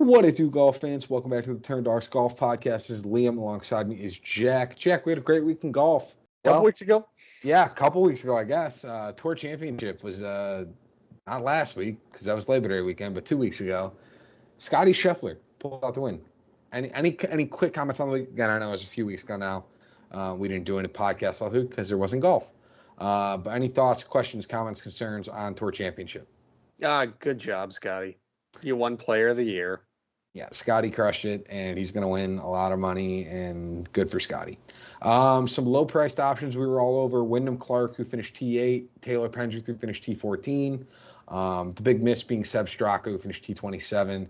What it do, golf fans? Welcome back to the Turn Darks Golf Podcast. This is Liam. Alongside me is Jack. Jack, we had a great week in golf. Couple weeks ago? Yeah, a couple weeks ago, I guess. Tour Championship was not last week because that was Labor Day weekend, but 2 weeks ago. Scotty Scheffler pulled out the win. Any quick comments on the week? Again, I know it was a few weeks ago now. We didn't do any podcast last week because there wasn't golf. But any thoughts, questions, comments, concerns on Tour Championship? Good job, Scotty. You won Player of the Year. Yeah, Scotty crushed it, and he's going to win a lot of money, and good for Scotty. Some low-priced options we were all over. Wyndham Clark, who finished T8. Taylor Pendrith, who finished T14. The big miss being Seb Straka, who finished T27.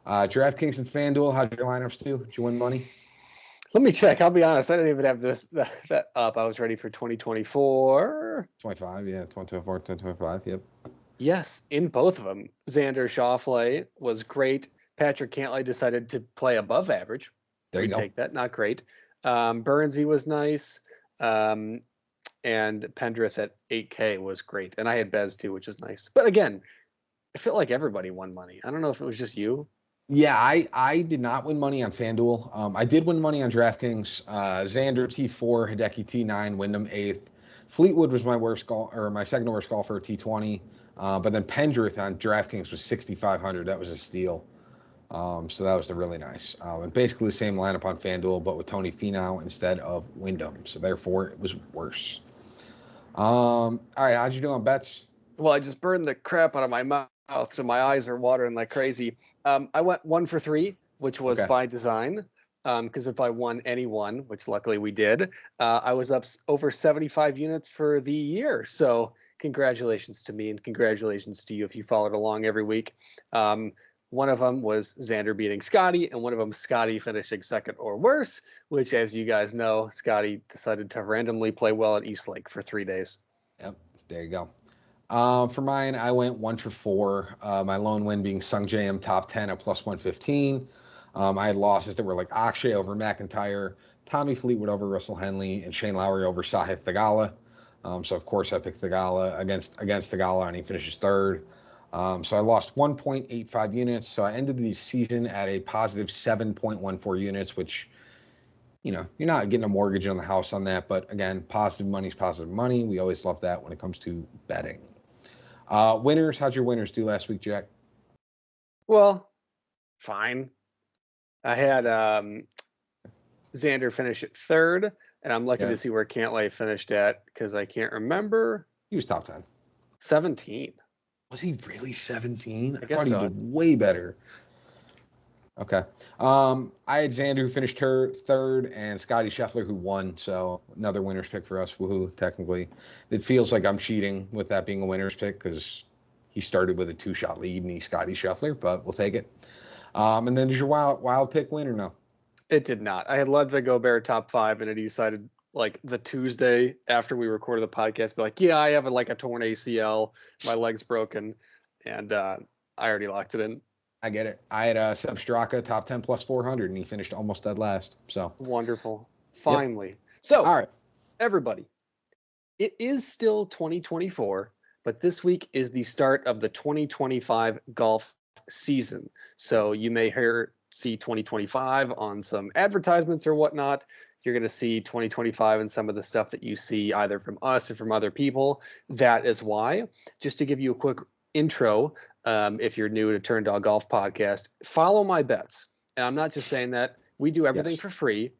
DraftKings and FanDuel, how'd your lineups do? Did you win money? Let me check. I'll be honest. I didn't even have that up. I was ready for 2024. 25, yeah. 2024, 2025, yep. Yes, in both of them. Xander Schauffele was great. Patrick Cantlay decided to play above average. There you go. Take that. Not great. Burnsy was nice. And Pendrith at 8K was great. And I had Bez too, which is nice. But again, I feel like everybody won money. I don't know if it was just you. Yeah, I did not win money on FanDuel. I did win money on DraftKings. Xander T4, Hideki T9, Wyndham 8th. Fleetwood was my second worst golfer, T20. But then Pendrith on DraftKings was 6,500. That was a steal. So that was really nice. And basically the same lineup on FanDuel, but with Tony Finau instead of Wyndham. So therefore it was worse. All right, how'd you do on bets? Well, I just burned the crap out of my mouth, so my eyes are watering like crazy. I went 1 for 3, which was by design. Because if I won any one, which luckily we did, I was up over 75 units for the year. So congratulations to me and congratulations to you if you followed along every week. One of them was Xander beating Scotty, and one of them Scotty finishing second or worse, which, as you guys know, Scotty decided to randomly play well at Eastlake for 3 days. Yep, there you go. For mine, I went 1 for 4. My lone win being Sung JM top 10 at plus 115. I had losses that were like Akshay over McIntyre, Tommy Fleetwood over Russell Henley, and Shane Lowry over Sahith Theegala. So of course I picked Theegala against Theegala, and he finishes third. So I lost 1.85 units. So I ended the season at a positive 7.14 units, which, you're not getting a mortgage on the house on that. But again, positive money is positive money. We always love that when it comes to betting. Winners, how'd your winners do last week, Jack? Well, fine. I had Xander finish at third, and I'm looking to see where Cantlay finished at because I can't remember. He was top 10. 17. Was he really 17? I guess thought he did way better. Okay. I had Xander who finished third and Scotty Scheffler who won. So another winner's pick for us. Woohoo, technically. It feels like I'm cheating with that being a winner's pick because he started with a 2-shot lead and he's Scotty Scheffler, but we'll take it. And then did your wild pick win or no? It did not. I had Ludwig Gobert top 5 and it decided like the Tuesday after we recorded the podcast, be like, I have a torn ACL, my leg's broken, and I already locked it in. I get it. I had Seb Straka top 10 plus 400, and he finished almost dead last. So wonderful. Finally. Yep. So, all right, everybody, it is still 2024, but this week is the start of the 2025 golf season. So you may see 2025 on some advertisements or whatnot. You're going to see 2025 and some of the stuff that you see either from us or from other people. That is why. Just to give you a quick intro, if you're new to Turn Dog Golf Podcast, follow my bets. And I'm not just saying that. We do everything for free.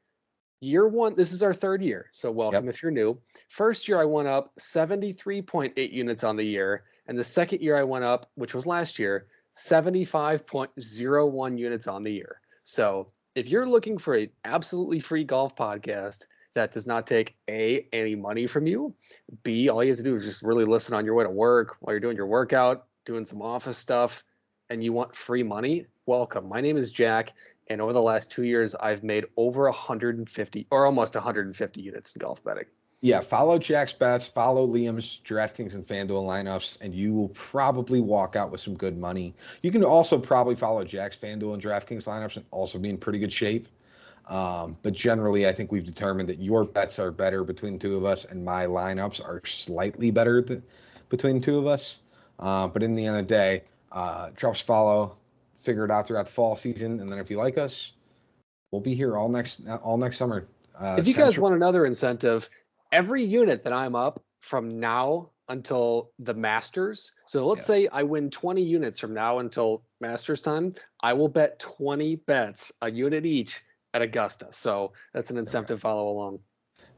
Year 1, this is our 3rd year, so welcome if you're new. First year I went up 73.8 units on the year, and the second year I went up, which was last year, 75.01 units on the year. So if you're looking for an absolutely free golf podcast that does not take A, any money from you, B, all you have to do is just really listen on your way to work while you're doing your workout, doing some office stuff, and you want free money, welcome. My name is Jack, and over the last 2 years, I've made over 150 or almost 150 units in golf betting. Yeah, follow Jack's bets, follow Liam's DraftKings and FanDuel lineups, and you will probably walk out with some good money. You can also probably follow Jack's FanDuel and DraftKings lineups and also be in pretty good shape. But generally, I think we've determined that your bets are better between the two of us, and my lineups are slightly better between the two of us. But in the end of the day, drop us follow, figure it out throughout the fall season. And then if you like us, we'll be here all next summer. If you guys want another incentive, every unit that I'm up from now until the Masters. So let's say I win 20 units from now until Masters time. I will bet 20 bets, a unit each, at Augusta. So that's an incentive. Follow along.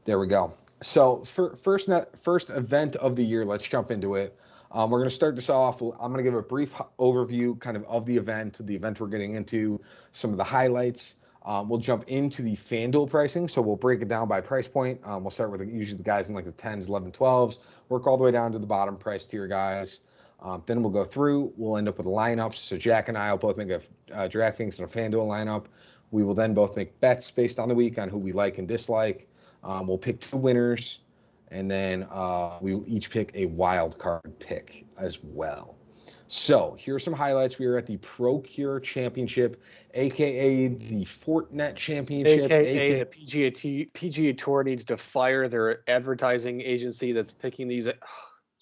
There we go. So for first event of the year, let's jump into it. We're going to start this off. I'm going to give a brief overview kind of the event we're getting into, some of the highlights. We'll jump into the FanDuel pricing. So we'll break it down by price point. We'll start with usually the guys in like the 10s, 11, 12s, work all the way down to the bottom price tier guys. Then we'll go through. We'll end up with lineups. So Jack and I will both make a DraftKings and a FanDuel lineup. We will then both make bets based on the week on who we like and dislike. We'll pick 2 winners, and then we will each pick a wild card pick as well. So here are some highlights. We are at the Procure Championship, a.k.a. the Fortnite Championship. A.k.a. the PGA Tour needs to fire their advertising agency that's picking these.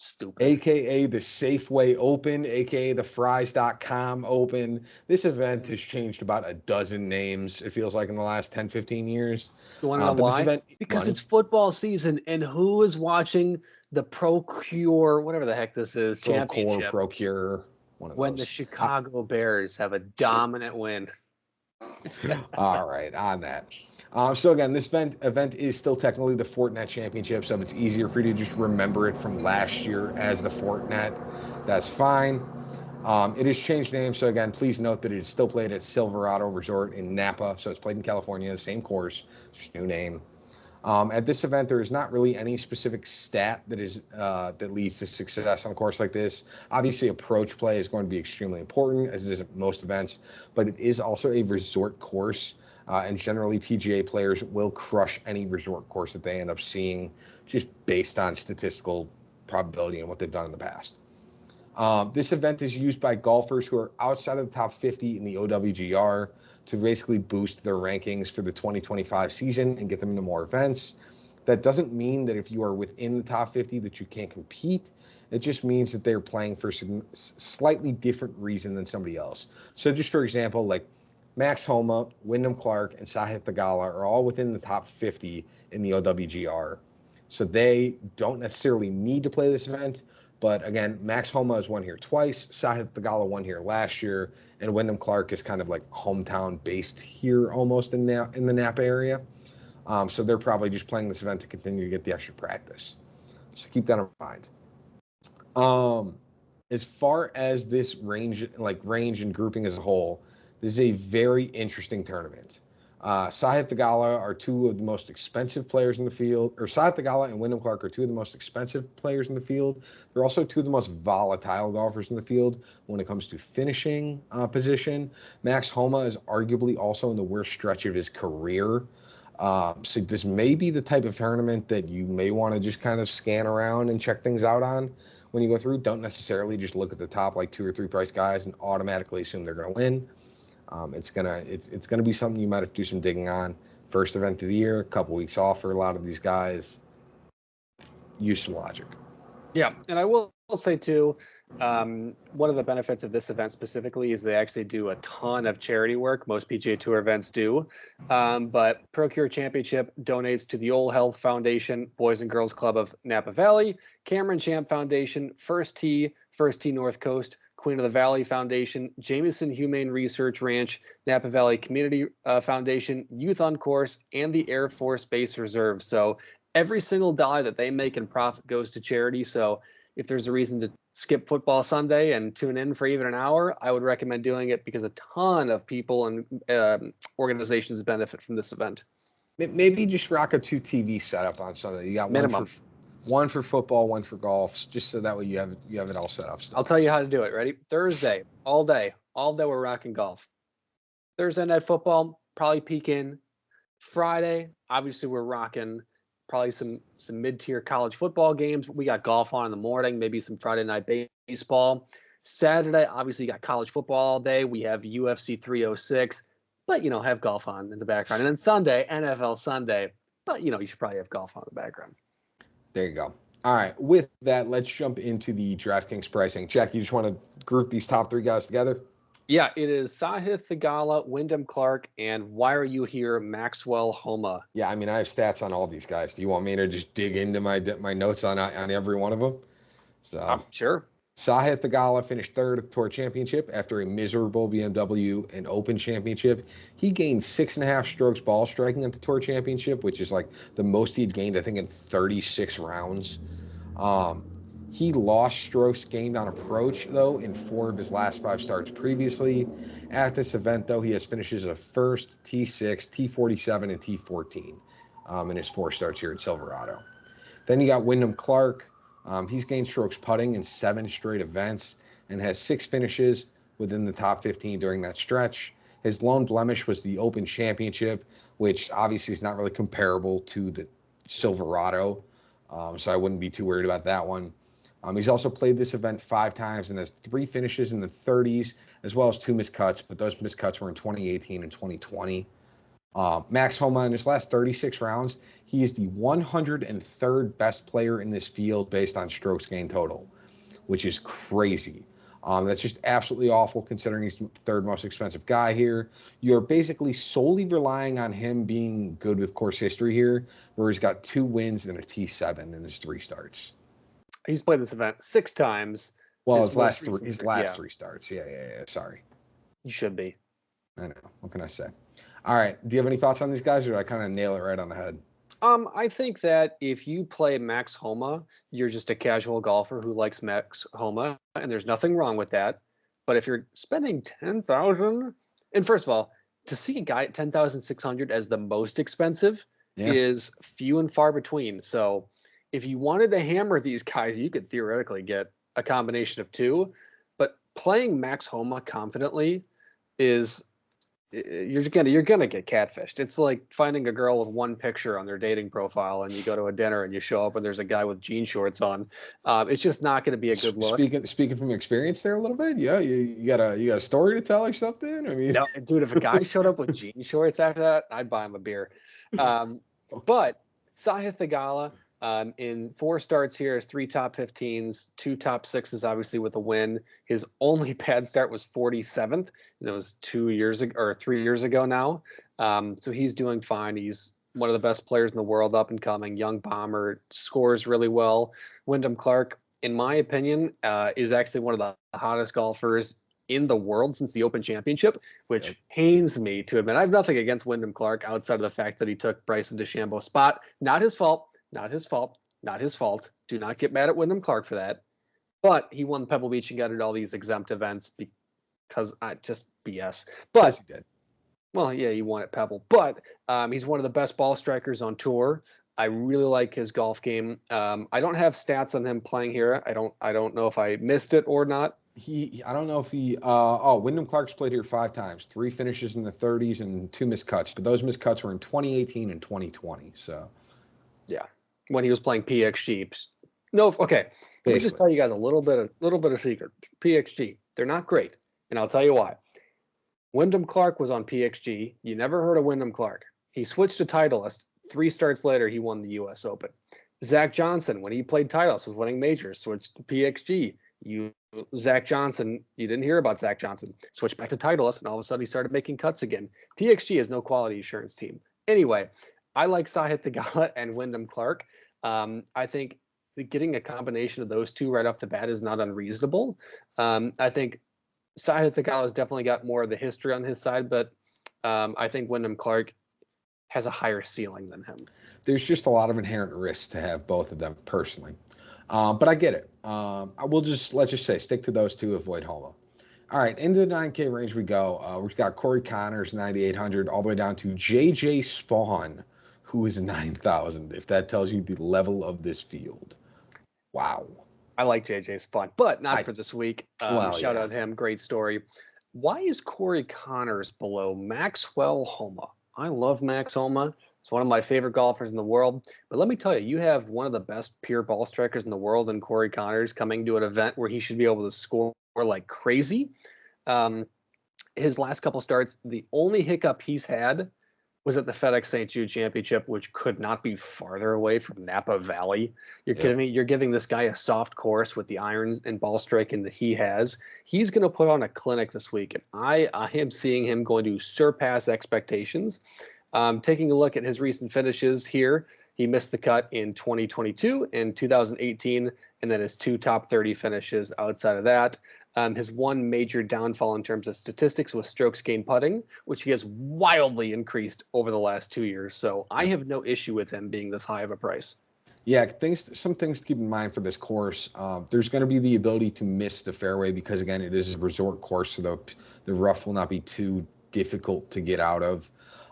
Stupid. A.k.a. the Safeway Open, a.k.a. the Fries.com Open. This event has changed about a dozen names, it feels like, in the last 10, 15 years. You want to know why? Because it's football season, and who is watching the Procure, whatever the heck this is, championship? Procure, one of those. When the Chicago Bears have a dominant win. All right, on that. So again, this event is still technically the Fortnite Championship, so if it's easier for you to just remember it from last year as the Fortnite, that's fine. It has changed names, so again, please note that it is still played at Silverado Resort in Napa, so it's played in California, the same course, just new name. At this event, there is not really any specific stat that leads to success on a course like this. Obviously, approach play is going to be extremely important, as it is at most events, but it is also a resort course. And generally, PGA players will crush any resort course that they end up seeing just based on statistical probability and what they've done in the past. This event is used by golfers who are outside of the top 50 in the OWGR to basically boost their rankings for the 2025 season and get them into more events. That doesn't mean that if you are within the top 50 that you can't compete. It just means that they're playing for some slightly different reason than somebody else. So just for example, like Max Homa, Wyndham Clark, and Sahith Theegala are all within the top 50 in the OWGR. So they don't necessarily need to play this event. But again, Max Homa has won here twice. Sahith Theegala won here last year. And Wyndham Clark is kind of like hometown based here almost in the Napa area. So they're probably just playing this event to continue to get the extra practice. So keep that in mind. As far as this range and grouping as a whole, this is a very interesting tournament. Sahith Theegala are 2 of the most expensive players in the field, or Sahith Theegala and Wyndham Clark are 2 of the most expensive players in the field. They're also 2 of the most volatile golfers in the field when it comes to finishing position. Max Homa is arguably also in the worst stretch of his career. So this may be the type of tournament that you may want to just kind of scan around and check things out on when you go through. Don't necessarily just look at the top like 2 or 3 price guys and automatically assume they're going to win. It's gonna be something you might have to do some digging on. First event of the year, a couple weeks off for a lot of these guys. Use some logic. Yeah, and I will say too, one of the benefits of this event specifically is they actually do a ton of charity work. Most PGA Tour events do, but Procure Championship donates to the Old Health Foundation, Boys and Girls Club of Napa Valley, Cameron Champ Foundation, First Tee North Coast, Queen of the Valley Foundation, Jameson Humane Research Ranch, Napa Valley Community Foundation, Youth on Course, and the Air Force Base Reserve. So every single dollar that they make in profit goes to charity. So if there's a reason to skip football Sunday and tune in for even an hour, I would recommend doing it because a ton of people and organizations benefit from this event. Maybe just rock a 2 TV setup on Sunday. You got minimum. One for football, one for golf, just so that way you have it all set up. I'll tell you how to do it. Ready? Thursday, all day we're rocking golf. Thursday night football, probably peek in. Friday, obviously we're rocking probably some mid-tier college football games. We got golf on in the morning, maybe some Friday night baseball. Saturday, obviously you got college football all day. We have UFC 306, but have golf on in the background. And then Sunday, NFL Sunday, but you should probably have golf on in the background. There you go. All right. With that, let's jump into the DraftKings pricing. Jack, you just want to group these top 3 guys together? Yeah, it is Sahith Theegala, Wyndham Clark, and why are you here, Maxwell Homa? Yeah, I mean, I have stats on all these guys. Do you want me to just dig into my notes on every one of them? So, Sure. Sahith Theegala finished third at the Tour Championship after a miserable BMW and Open Championship. He gained 6.5 strokes ball striking at the Tour Championship, which is like the most he'd gained, I think, in 36 rounds. He lost strokes gained on approach, though, in 4 of his last 5 starts previously. At this event, though, he has finishes of first, T6, T47, and T14 in his 4 starts here at Silverado. Then you got Wyndham Clark. He's gained strokes putting in 7 straight events and has 6 finishes within the top 15 during that stretch. His lone blemish was the Open Championship, which obviously is not really comparable to the Silverado, so I wouldn't be too worried about that one. He's also played this event 5 times and has 3 finishes in the 30s, as well as 2 miscuts, but those miscuts were in 2018 and 2020. Max Homa, in his last 36 rounds, he is the 103rd best player in this field based on strokes gained total, which is crazy. That's just absolutely awful considering he's the 3rd most expensive guy here. You're basically solely relying on him being good with course history here, where he's got 2 wins and a T7 in his 3 starts. He's played this event 6 times. Well, his last 3 starts. Yeah. Sorry. You should be. I know. What can I say? All right. Do you have any thoughts on these guys, or did I kind of nail it right on the head? I think that if you play Max Homa, you're just a casual golfer who likes Max Homa, and there's nothing wrong with that. But if you're spending $10,000, and first of all, to see a guy at $10,600 as the most expensive is few and far between. So if you wanted to hammer these guys, you could theoretically get a combination of 2. But playing Max Homa confidently is you're gonna get catfished. It's like finding a girl with 1 picture on their dating profile, and you go to a dinner and you show up and there's a guy with jean shorts on. It's just not going to be a good look. Speaking from experience there a little bit, yeah, you got a story to tell or something. I mean, no, dude, if a guy showed up with jean shorts after that, I'd buy him a beer. But Sahith Theegala, in 4 starts here, has 3 top 15s, 2 top 6s, obviously with a win. His only bad start was 47th, and it was 2 years ago or 3 years ago now. So he's doing fine. He's one of the best players in the world, up and coming, young bomber, scores really well. Wyndham Clark, in my opinion, is actually one of the hottest golfers in the world since the Open Championship, which pains me to admit. I have nothing against Wyndham Clark outside of the fact that he took Bryson DeChambeau's spot. Not his fault. Not his fault. Not his fault. Do not get mad at Wyndham Clark for that. But he won Pebble Beach and got at all these exempt events because I just BS. But yes, he did. Well, yeah, he won at Pebble. But he's one of the best ball strikers on tour. I really like his golf game. I don't have stats on him playing here. I don't know if I missed it or not. I don't know if Wyndham Clark's played here 5 times, 3 finishes in the 30s and 2 miscuts. But those miscuts were in 2018 and 2020. So yeah, when he was playing PXG. No, okay. Let me just tell you guys a little bit of secret. PXG, they're not great, and I'll tell you why. Wyndham Clark was on PXG. You never heard of Wyndham Clark. He switched to Titleist. 3 starts later, he won the U.S. Open. Zach Johnson, when he played Titleist, was winning majors. Switched to PXG. Zach Johnson, you didn't hear about Zach Johnson. Switched back to Titleist, and all of a sudden he started making cuts again. PXG is no quality assurance team. Anyway, I like Sahith Theegala and Wyndham Clark. I think getting a combination of those 2 right off the bat is not unreasonable. I think Sahith Theegala has definitely got more of the history on his side, but I think Wyndham Clark has a higher ceiling than him. There's just a lot of inherent risk to have both of them personally. But I get it. Let's just say stick to those 2, avoid Homa. All right, into the 9K range we go. We've got Corey Connors, 9,800, all the way down to JJ Spawn, who is 9,000, if that tells you the level of this field. Wow. I like JJ Spawn, but not for this week. Shout out him. Great story. Why is Corey Connors below Maxwell Homa? I love Max Homa. He's one of my favorite golfers in the world. But let me tell you, you have one of the best pure ball strikers in the world in Corey Connors coming to an event where he should be able to score like crazy. His last couple starts, the only hiccup he's had was at the FedEx St. Jude Championship, which could not be farther away from Napa Valley. You're kidding me? You're giving this guy a soft course with the irons and ball striking that he has. He's going to put on a clinic this week, and I am seeing him going to surpass expectations. Taking a look at his recent finishes here, he missed the cut in 2022 and 2018, and then his 2 top 30 finishes outside of that. His one major downfall in terms of statistics was strokes gained putting, which he has wildly increased over the last 2 years. So I have no issue with him being this high of a price. Yeah, some things to keep in mind for this course. There's going to be the ability to miss the fairway because, again, it is a resort course, so the rough will not be too difficult to get out of.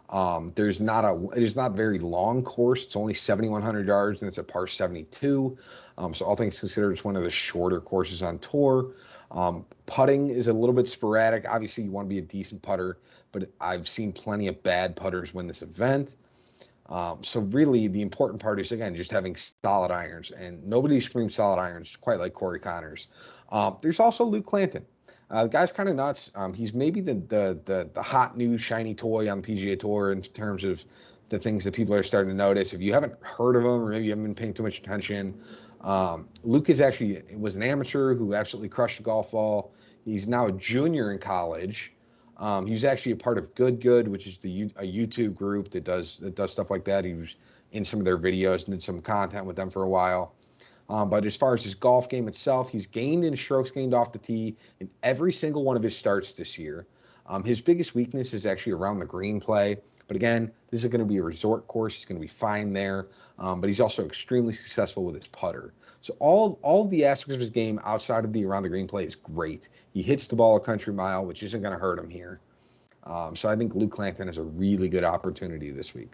It is not a very long course. It's only 7,100 yards, and it's a par 72. So all things considered, it's one of the shorter courses on tour. Putting is a little bit sporadic. Obviously, you want to be a decent putter, but I've seen plenty of bad putters win this event. So really, the important part is, again, just having solid irons, and nobody screams solid irons quite like Corey Connors. There's also Luke Clanton. The guy's kind of nuts. He's maybe the hot new shiny toy on the PGA Tour in terms of the things that people are starting to notice. If you haven't heard of him, or maybe you haven't been paying too much attention, Luke was an amateur who absolutely crushed the golf ball. He's now a junior in college. He was actually a part of Good, which is a YouTube group that does stuff like that. He was in some of their videos and did some content with them for a while. But as far as his golf game itself, he's gained in strokes gained off the tee in every single one of his starts this year. His biggest weakness is actually around the green play. But again, this is going to be a resort course. He's going to be fine there. But he's also extremely successful with his putter. So all of the aspects of his game outside of the around the green play is great. He hits the ball a country mile, which isn't going to hurt him here. So I think Luke Clanton has a really good opportunity this week.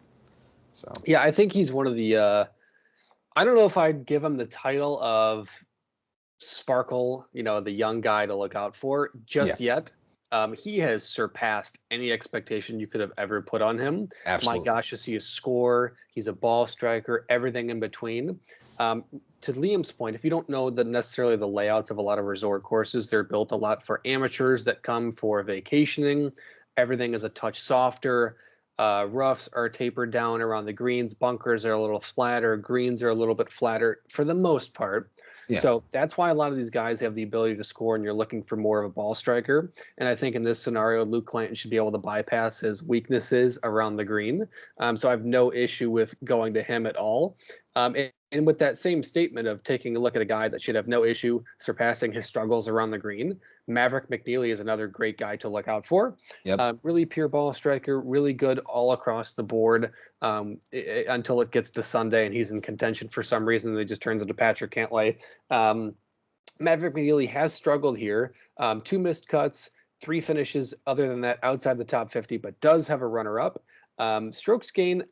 So yeah, I think he's one of the I don't know if I'd give him the title of Sparkle, the young guy to look out for just yet. He has surpassed any expectation you could have ever put on him. Absolutely. My gosh, to see his score, he's a ball striker, everything in between. To Liam's point, if you don't know necessarily the layouts of a lot of resort courses, they're built a lot for amateurs that come for vacationing. Everything is a touch softer. Roughs are tapered down around the greens. Bunkers are a little flatter. Greens are a little bit flatter for the most part. Yeah. So that's why a lot of these guys have the ability to score, and you're looking for more of a ball striker. And I think in this scenario, Luke Clanton should be able to bypass his weaknesses around the green. So I have no issue with going to him at all. And with that same statement of taking a look at a guy that should have no issue surpassing his struggles around the green, Maverick McNeely is another great guy to look out for. Yep. Really pure ball striker, really good all across the board until it gets to Sunday and he's in contention for some reason. It just turns into Patrick Cantlay. Maverick McNeely has struggled here. 2 missed cuts, 3 finishes other than that outside the top 50, but does have a runner-up. Strokes gain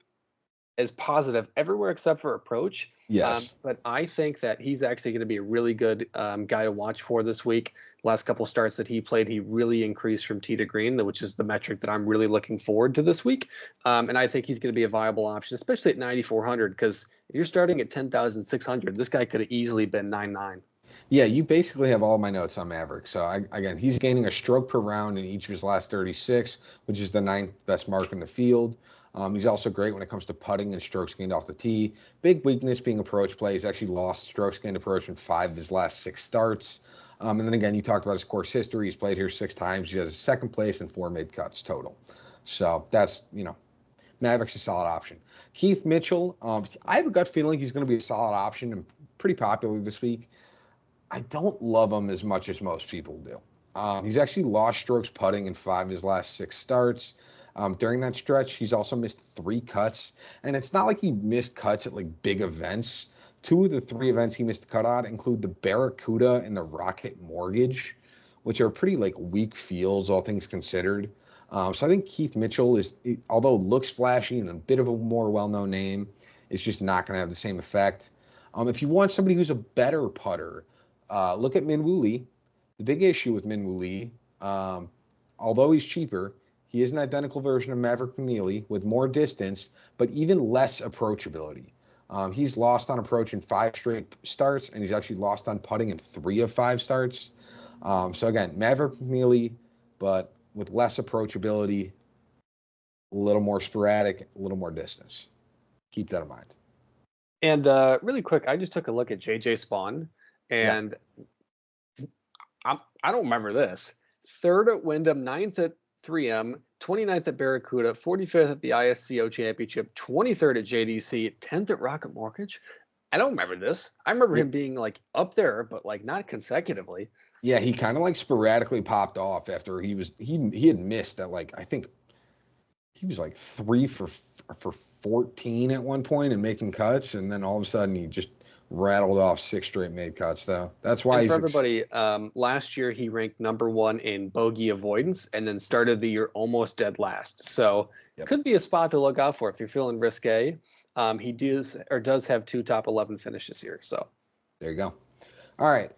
is positive everywhere except for approach. Yes. But I think that he's actually going to be a really good guy to watch for this week. Last couple starts that he played, he really increased from tee to green, which is the metric that I'm really looking forward to this week. And I think he's going to be a viable option, especially at 9,400, because if you're starting at 10,600, this guy could have easily been 9.9. Yeah, you basically have all my notes on Maverick. So, again, he's gaining a stroke per round in each of his last 36, which is the 9th best mark in the field. He's also great when it comes to putting and strokes gained off the tee. Big weakness being approach play. He's actually lost strokes gained approach in 5 of his last 6 starts. And then again, you talked about his course history. He's played here 6 times. He has a 2nd place and 4 mid cuts total. So that's, Maverick's a solid option. Keith Mitchell, I have a gut feeling he's going to be a solid option and pretty popular this week. I don't love him as much as most people do. He's actually lost strokes putting in 5 of his last 6 starts. During that stretch, he's also missed 3 cuts. And it's not like he missed cuts at like big events. 2 of the 3 events he missed the cut on include the Barracuda and the Rocket Mortgage, which are pretty like weak fields, all things considered. So I think Keith Mitchell although looks flashy and a bit of a more well-known name, it's just not going to have the same effect. If you want somebody who's a better putter, look at Min Woo Lee. The big issue with Min Woo Lee, although he's cheaper, he is an identical version of Maverick McNeely with more distance, but even less approachability. He's lost on approach in 5 straight starts, and he's actually lost on putting in 3 of 5 starts. So again, Maverick McNeely, but with less approachability. a little more sporadic, a little more distance. Keep that in mind. And really quick, I just took a look at JJ Spawn, and I don't remember this. 3rd at Wyndham, 9th at 3M, 29th at Barracuda, 45th at the ISCO Championship, 23rd at JDC, 10th at Rocket Mortgage. I don't remember this. I remember him being like up there, but like not consecutively. Yeah, he kind of like sporadically popped off after he had missed that, like, I think he was like 3 for 14 at one point and making cuts, and then all of a sudden he just rattled off 6 straight made cuts. Though that's why and for everybody, last year he ranked #1 in bogey avoidance, and then started the year almost dead last. So could be a spot to look out for if you're feeling risque. He does have 2 top 11 finishes here. So there you go. All right,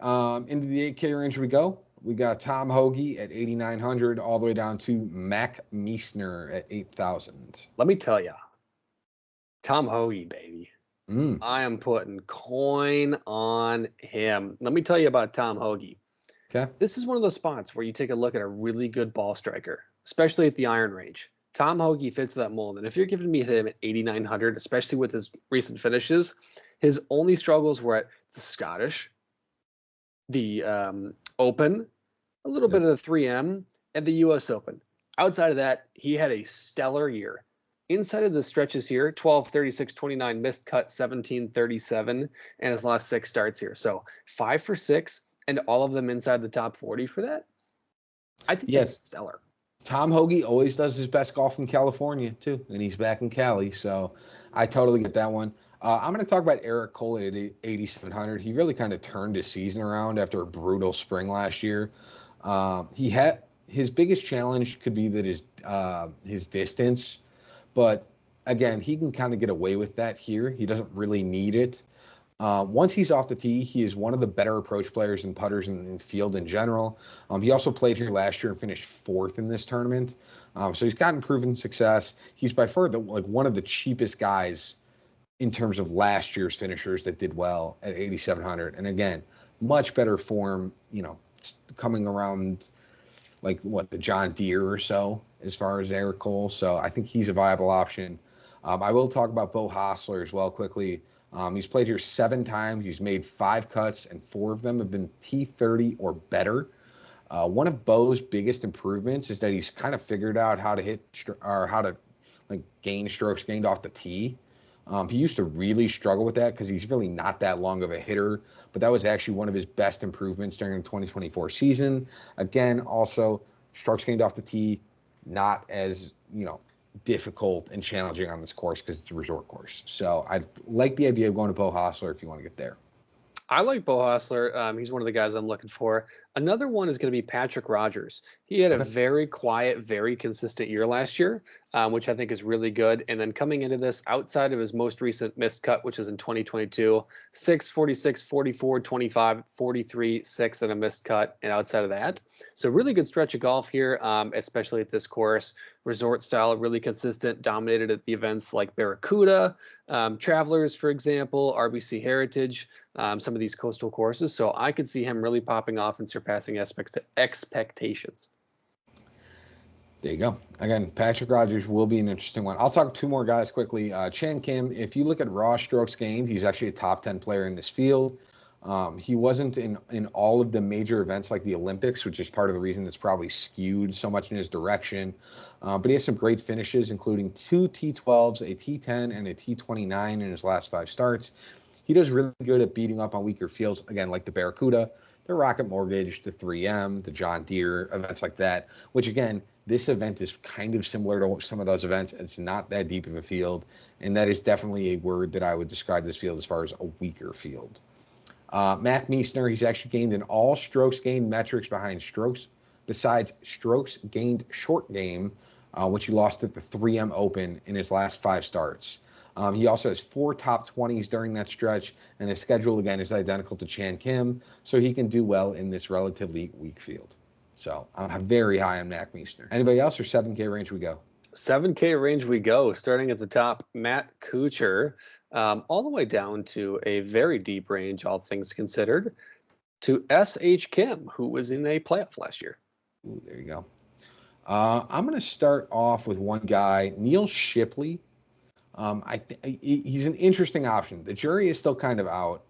into the 8K range we go. We got Tom Hoge at 8,900, all the way down to Mac Meisner at 8,000. Let me tell you, Tom Hoge, baby. I am putting coin on him. Let me tell you about Tom Hoge. Okay. This is one of those spots where you take a look at a really good ball striker, especially at the iron range. Tom Hoge fits that mold. And if you're giving me him at 8,900, especially with his recent finishes, his only struggles were at the Scottish, the Open, a little bit of the 3M, and the US Open. Outside of that, he had a stellar year. Inside of the stretches here, 12, 36, 29, missed cut, 17, 37, and his last 6 starts here. So 5 for 6, and all of them inside the top 40 for that. I think that's stellar. Tom Hoge always does his best golf in California, too, and he's back in Cali, so I totally get that one. I'm going to talk about Eric Cole at 8,700. He really kind of turned his season around after a brutal spring last year. He had his biggest challenge could be that his distance, but again, he can kind of get away with that here. He doesn't really need it. Once he's off the tee, he is one of the better approach players and putters in the field in general. He also played here last year and finished 4th in this tournament. So he's gotten proven success. He's by far one of the cheapest guys in terms of last year's finishers that did well at 8,700. And again, much better form, coming around like the John Deere or so as far as Eric Cole. So I think he's a viable option. I will talk about Beau Hossler as well quickly. He's played here 7 times. He's made 5 cuts, and 4 of them have been T30 or better. One of Beau's biggest improvements is that he's kind of figured out how to gain strokes gained off the tee. He used to really struggle with that because he's really not that long of a hitter, but that was actually one of his best improvements during the 2024 season. Again, also strokes gained off the tee, not as, difficult and challenging on this course because it's a resort course. So I like the idea of going to Beau Hossler if you want to get there. I like Beau Hossler. He's one of the guys I'm looking for. Another one is going to be Patrick Rogers. He had a very quiet, very consistent year last year, which I think is really good. And then coming into this, outside of his most recent missed cut, which is in 2022, 6, 46, 44, 25, 43, 6, and a missed cut. And outside of that, so really good stretch of golf here, especially at this course. Resort style, really consistent, dominated at the events like Barracuda, Travelers, for example, RBC Heritage, some of these coastal courses. So I could see him really popping off and surpassing expectations. There you go. Again, Patrick Rogers will be an interesting one. I'll talk 2 more guys quickly. Chan Kim, if you look at raw strokes gained, he's actually a top 10 player in this field. He wasn't in all of the major events like the Olympics, which is part of the reason it's probably skewed so much in his direction. But he has some great finishes, including 2 T12s, a T10, and a T29 in his last 5 starts. He does really good at beating up on weaker fields, again, like the Barracuda, the Rocket Mortgage, the 3M, the John Deere, events like that, which, again, this event is kind of similar to some of those events. It's not that deep of a field, and that is definitely a word that I would describe this field as far as a weaker field. Mac Meisner, he's actually gained in all strokes gained metrics besides strokes gained short game, which he lost at the 3M Open in his last 5 starts. He also has 4 top 20s during that stretch, and his schedule, again, is identical to Chan Kim, so he can do well in this relatively weak field. So I'm very high on Mac Meisner. Anybody else, or 7K range we go? 7K range we go, starting at the top, Matt Kuchar, all the way down to a very deep range, all things considered, to S.H. Kim, who was in a playoff last year. Ooh, there you go. I'm going to start off with one guy, Neil Shipley. He's an interesting option. The jury is still kind of out.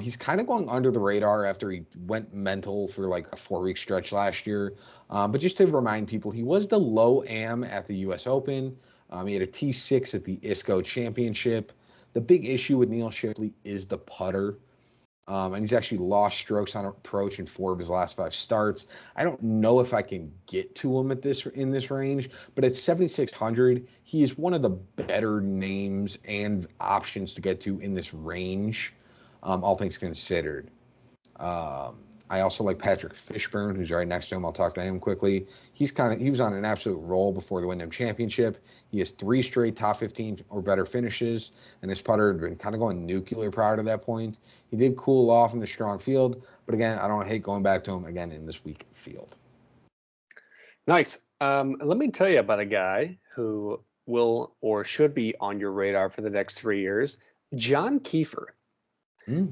He's kind of going under the radar after he went mental for like a 4-week stretch last year. But just to remind people, he was the low am at the U.S. Open. He had a T6 at the ISCO Championship. The big issue with Neil Shipley is the putter. And he's actually lost strokes on approach in 4 of his last 5 starts. I don't know if I can get to him in this range, but at 7,600, he is one of the better names and options to get to in this range, all things considered. I also like Patrick Fishburne, who's right next to him. I'll talk to him quickly. He was on an absolute roll before the Wyndham Championship. He has 3 straight top 15 or better finishes, and his putter had been kind of going nuclear prior to that point. He did cool off in the strong field, but again, I don't hate going back to him again in this weak field. Nice. Let me tell you about a guy who will or should be on your radar for the next 3 years, John Kiefer.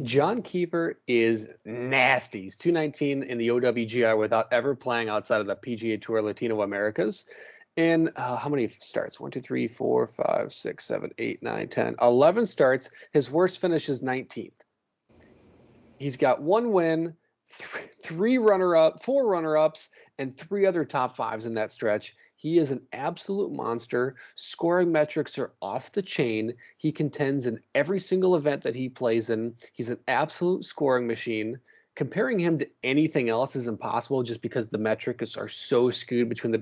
John Kiefer is nasty. He's 219 in the OWGR without ever playing outside of the PGA Tour Latino Americas. And how many starts? 1, 2, 3, 4, 5, 6, 7, 8, 9, 10, 11 starts. His worst finish is 19th. He's got 1 win, 4 runner-ups, and 3 other top 5s in that stretch. He is an absolute monster. Scoring metrics are off the chain. He contends in every single event that he plays in. He's an absolute scoring machine. Comparing him to anything else is impossible just because the metrics are so skewed between the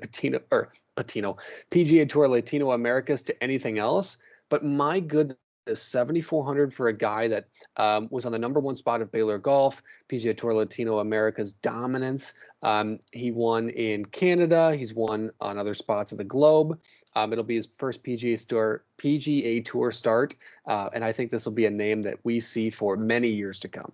PGA Tour Latino Americas to anything else. But my goodness, 7,400 for a guy that was on the #1 spot of Baylor Golf, PGA Tour Latino America's dominance. He won in Canada. He's won on other spots of the globe. It'll be his first PGA Tour start, and I think this will be a name that we see for many years to come.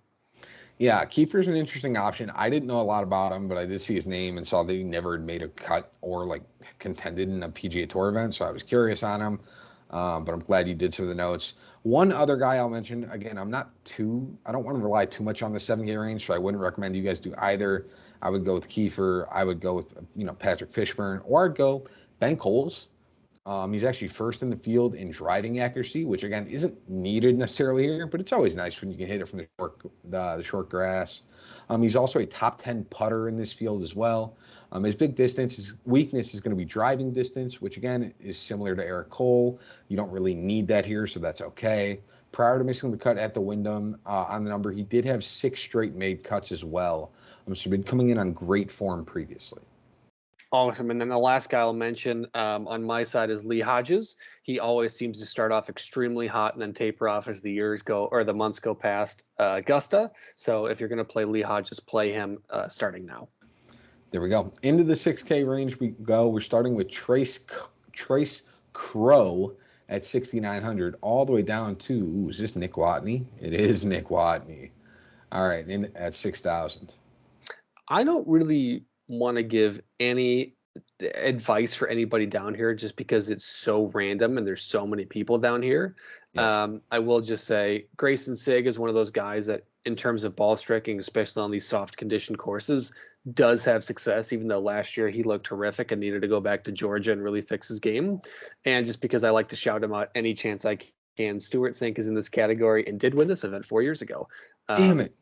Yeah, Kiefer's an interesting option. I didn't know a lot about him, but I did see his name and saw that he never had made a cut or like contended in a PGA Tour event, so I was curious on him. But I'm glad you did some of the notes. One other guy I'll mention, again, I don't want to rely too much on the 7K range, so I wouldn't recommend you guys do either. I would go with Kiefer. I would go with, Patrick Fishburne, or I'd go Ben Coles. He's actually first in the field in driving accuracy, which again isn't needed necessarily here, but it's always nice when you can hit it from the short grass. He's also a top 10 putter in this field as well. His weakness is going to be driving distance, which again is similar to Eric Cole. You don't really need that here, so that's okay. Prior to missing the cut at the Wyndham on the number, he did have 6 straight made cuts as well. So been coming in on great form previously. Awesome. And then the last guy I'll mention on my side is Lee Hodges. He always seems to start off extremely hot and then taper off as the years go or the months go past Augusta. So if you're going to play Lee Hodges, play him starting now. There we go. Into the 6K range we go. We're starting with Trace Crow at 6,900 all the way down to, is this Nick Watney? It is Nick Watney. All right, at 6,000. I don't really want to give any advice for anybody down here just because it's so random and there's so many people down here. Yes. I will just say Grayson Sigg is one of those guys that in terms of ball striking, especially on these soft condition courses, does have success, even though last year he looked terrific and needed to go back to Georgia and really fix his game. And just because I like to shout him out any chance I can, Stuart Sink is in this category and did win this event 4 years ago. Damn it.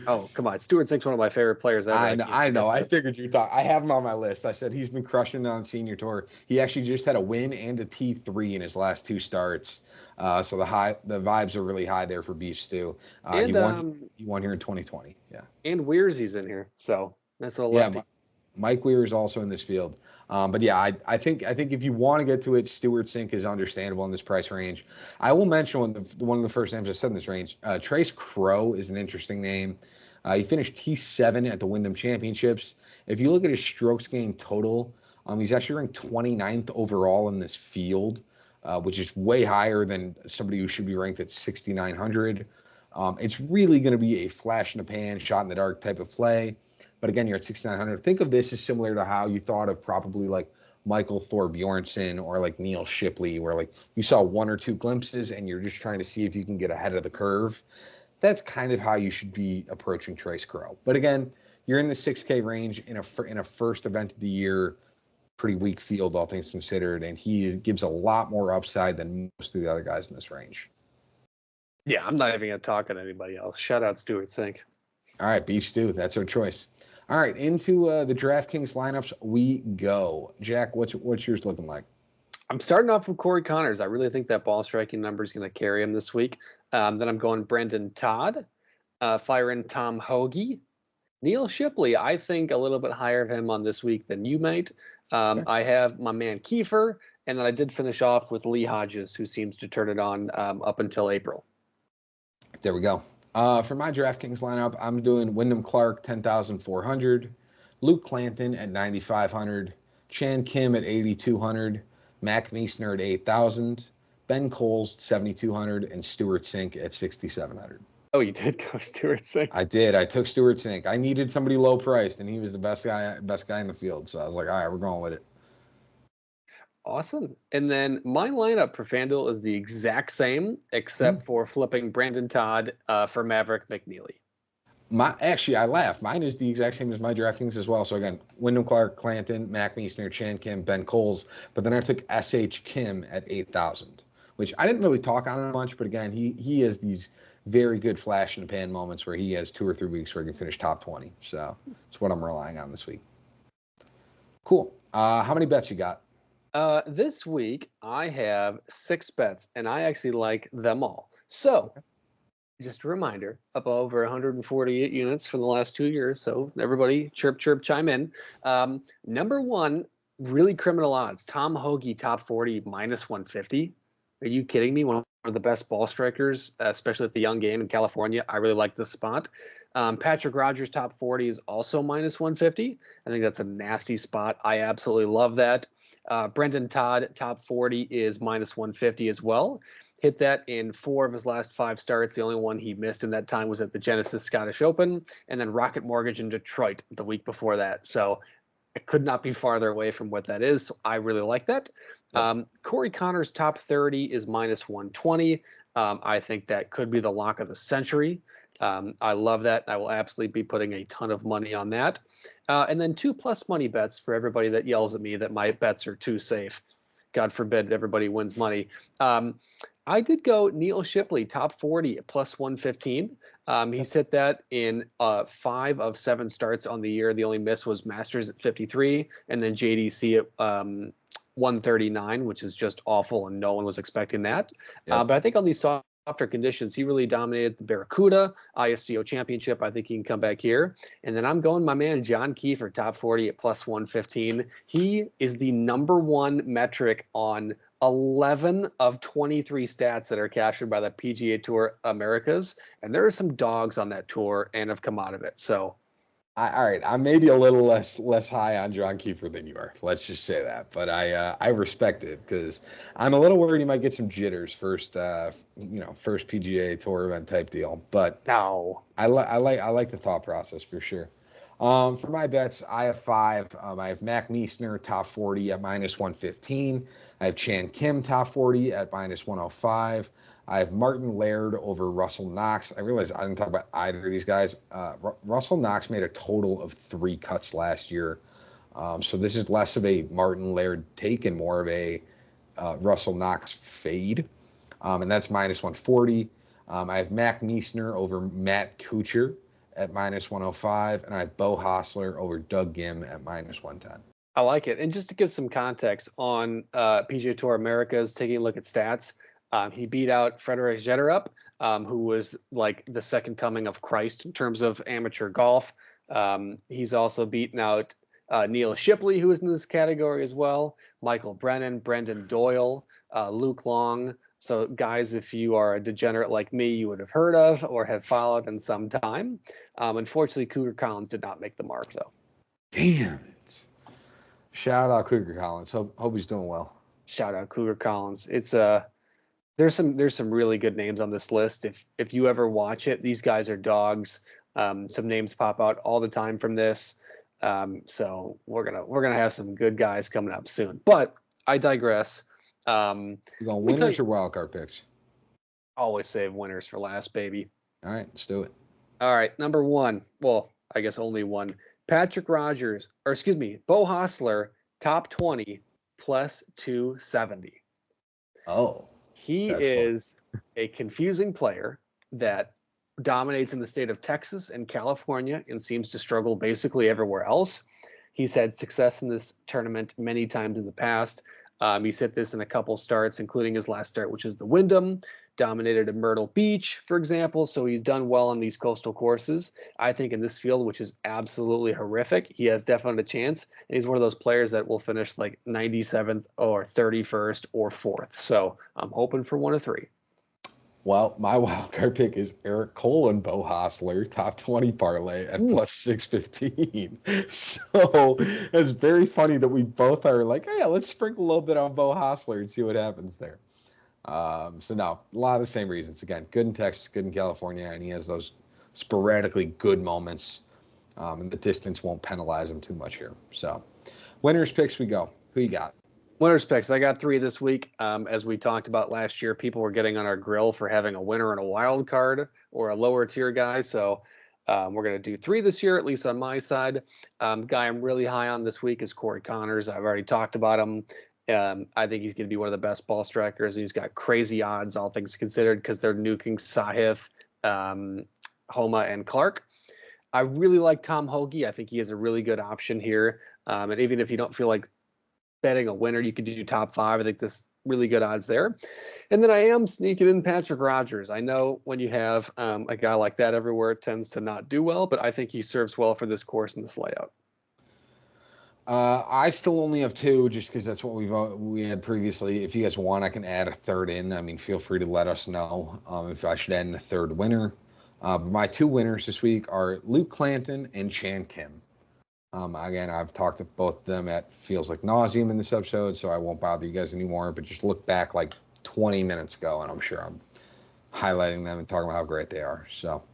Oh, come on. Stuart Sink's one of my favorite players ever. I know. I figured you'd talk. I have him on my list. I said he's been crushing on senior tour. He actually just had a win and a T3 in his last 2 starts. So the vibes are really high there for Beef Stew. He won here in 2020. Yeah. And Weirsy's in here. So that's a lefty. Yeah, Mike Weir is also in this field. But yeah, I think if you want to get to it, Stuart Sink is understandable in this price range. I will mention one of the first names I said in this range. Trace Crow is an interesting name. He finished T7 at the Wyndham Championships. If you look at his strokes gained total, he's actually ranked 29th overall in this field, which is way higher than somebody who should be ranked at 6,900. It's really going to be a flash in the pan, shot in the dark type of play. But again, you're at 6,900. Think of this as similar to how you thought of probably like Michael Thorbjornsen or like Neil Shipley, where like you saw 1 or 2 glimpses and you're just trying to see if you can get ahead of the curve. That's kind of how you should be approaching Trace Crow. But again, you're in the 6K range in a first event of the year, pretty weak field, all things considered, and he gives a lot more upside than most of the other guys in this range. Yeah, I'm not even going to talk on anybody else. Shout out Stuart Sink. All right, Beef Stew, that's our choice. All right, into the DraftKings lineups we go. Jack, what's yours looking like? I'm starting off with Corey Connors. I really think that ball striking number is going to carry him this week. Then I'm going Brendan Todd, fire in Tom Hoagie. Neil Shipley, I think a little bit higher of him on this week than you might. I have my man Kiefer, and then I did finish off with Lee Hodges, who seems to turn it on up until April. There we go. For my DraftKings lineup, I'm doing Wyndham Clark 10,400, Luke Clanton at 9,500, Chan Kim at 8,200, Mac Meisner at 8,000, Ben Coles 7,200, and Stuart Sink at 6,700. Oh, you did go Stuart Sink. I did. I took Stuart Sink. I needed somebody low priced, and he was the best guy in the field. So I was like, all right, we're going with it. Awesome. And then my lineup for FanDuel is the exact same, except for flipping Brandon Todd for Maverick McNeely. Actually, I laugh. Mine is the exact same as my DraftKings as well. So again, Wyndham Clark, Clanton, Mac Meisner, Chan Kim, Ben Coles. But then I took S.H. Kim at 8,000, which I didn't really talk on much. But again, he has these very good flash in the pan moments where he has 2 or 3 weeks where he can finish top 20. So that's what I'm relying on this week. Cool. How many bets you got? This week I have 6 bets, and I actually like them all. So just a reminder, up over 148 units from the last 2 years. So everybody chirp, chime in. Number 1, really criminal odds. Tom Hoagie, top 40, minus 150. Are you kidding me? One of the best ball strikers, especially at the young game in California. I really like this spot. Patrick Rogers, top 40, is also minus 150. I think that's a nasty spot. I absolutely love that. Brendan Todd, top 40, is minus 150 as well. Hit that in 4 of his last 5 starts. The only one he missed in that time was at the Genesis Scottish Open, and then Rocket Mortgage in Detroit the week before that. So it could not be farther away from what that is. So I really like that. Corey Connors, top 30, is minus 120. I think that could be the lock of the century. I love that. I will absolutely be putting a ton of money on that. And then 2+ money bets for everybody that yells at me that my bets are too safe. God forbid everybody wins money. I did go Neil Shipley, top 40 at plus 115. He's hit that in 5 of 7 starts on the year. The only miss was Masters at 53, and then JDC at 139, which is just awful, and no one was expecting that. But I think on these softer conditions, he really dominated the Barracuda ISCO Championship. I think he can come back here. And then I'm going my man John Kiefer, top 40 at plus 115. He is the number 1 metric on 11 of 23 stats that are captured by the PGA Tour Americas, and there are some dogs on that tour and have come out of it. So all right, I'm maybe a little less high on John Kiefer than you are. Let's just say that, but I respect it because I'm a little worried he might get some jitters first PGA Tour event type deal. But no, I like the thought process for sure. For my bets, I have 5. I have Mac Meisner, top 40 at minus 115. I have Chan Kim, top 40 at minus 105. I have Martin Laird over Russell Knox. I realize I didn't talk about either of these guys. Russell Knox made a total of 3 cuts last year. So this is less of a Martin Laird take and more of a Russell Knox fade. And that's minus 140. I have Mac Meisner over Matt Kuchar at minus 105. And I have Beau Hossler over Doug Gim at minus 110. I like it. And just to give some context on PGA Tour Americas, taking a look at stats, he beat out Frederik Jetterup, who was like the second coming of Christ in terms of amateur golf. He's also beaten out Neil Shipley, who is in this category as well, Michael Brennan, Brendan Doyle, Luke Long. So guys, if you are a degenerate like me, you would have heard of or have followed in some time. Unfortunately, Cougar Collins did not make the mark, though. Damn it. Shout out Cougar Collins. Hope he's doing well. Shout out Cougar Collins. It's there's some really good names on this list. If you ever watch it, these guys are dogs. Some names pop out all the time from this. So we're gonna have some good guys coming up soon. But I digress. You going winners or wildcard picks? Always save winners for last, baby. All right, let's do it. All right, number 1. Well, I guess only one. Patrick Rogers, or excuse me, Bo Hostler, top 20 plus 270. Oh, he is a confusing player that dominates in the state of Texas and California and seems to struggle basically everywhere else. He's had success in this tournament many times in the past. He's hit this in a couple starts, including his last start, which is the Wyndham. Dominated at Myrtle Beach, for example, so he's done well on these coastal courses. I think in this field, which is absolutely horrific, he has definitely a chance. And he's one of those players that will finish like 97th or 31st or 4th. So I'm hoping for one of three. Well, my wild card pick is Eric Cole and Bo Hostler, top 20 parlay at plus 615. So it's very funny that we both are like, hey, let's sprinkle a little bit on Bo Hostler and see what happens there. So no, a lot of the same reasons. Again, good in Texas, good in California, and he has those sporadically good moments, and the distance won't penalize him too much here. So winners picks we go. Who you got? Winners picks. I got 3 this week. As we talked about last year, people were getting on our grill for having a winner and a wild card or a lower tier guy. So we're going to do 3 this year, at least on my side. Guy I'm really high on this week is Corey Connors. I've already talked about him. I think he's going to be one of the best ball strikers. He's got crazy odds, all things considered, because they're nuking Sahith, Homa, and Clark. I really like Tom Hoagie. I think he is a really good option here. And even if you don't feel like betting a winner, you could do top 5. I think there's really good odds there. And then I am sneaking in Patrick Rogers. I know when you have a guy like that everywhere, it tends to not do well, but I think he serves well for this course and this layout. I still only have 2 just because that's what we had previously. If you guys want, I can add a third in. I mean, feel free to let us know if I should add in a third winner. My 2 winners this week are Luke Clanton and Chan Kim. Again, I've talked to both of them at feels like nauseum in this episode, so I won't bother you guys anymore. But just look back like 20 minutes ago, and I'm sure I'm highlighting them and talking about how great they are. So,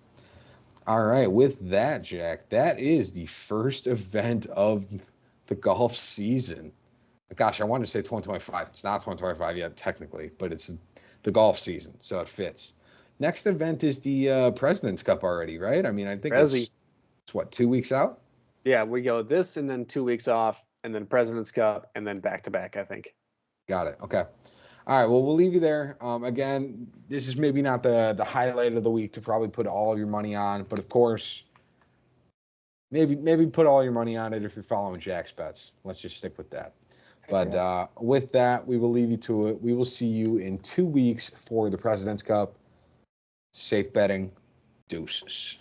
all right, with that, Jack, that is the first event of the golf season. Gosh, I wanted to say 2025. It's not 2025 yet, technically, but it's the golf season, so it fits. Next event is the President's Cup already, right? I mean, I think it's what, 2 weeks out? Yeah, we go this and then 2 weeks off and then President's Cup and then back-to-back, I think. Got it. Okay. All right. Well, we'll leave you there. Again, this is maybe not the highlight of the week to probably put all of your money on, but of course, maybe put all your money on it if you're following Jack's bets. Let's just stick with that. But with that, we will leave you to it. We will see you in 2 weeks for the President's Cup. Safe betting. Deuces.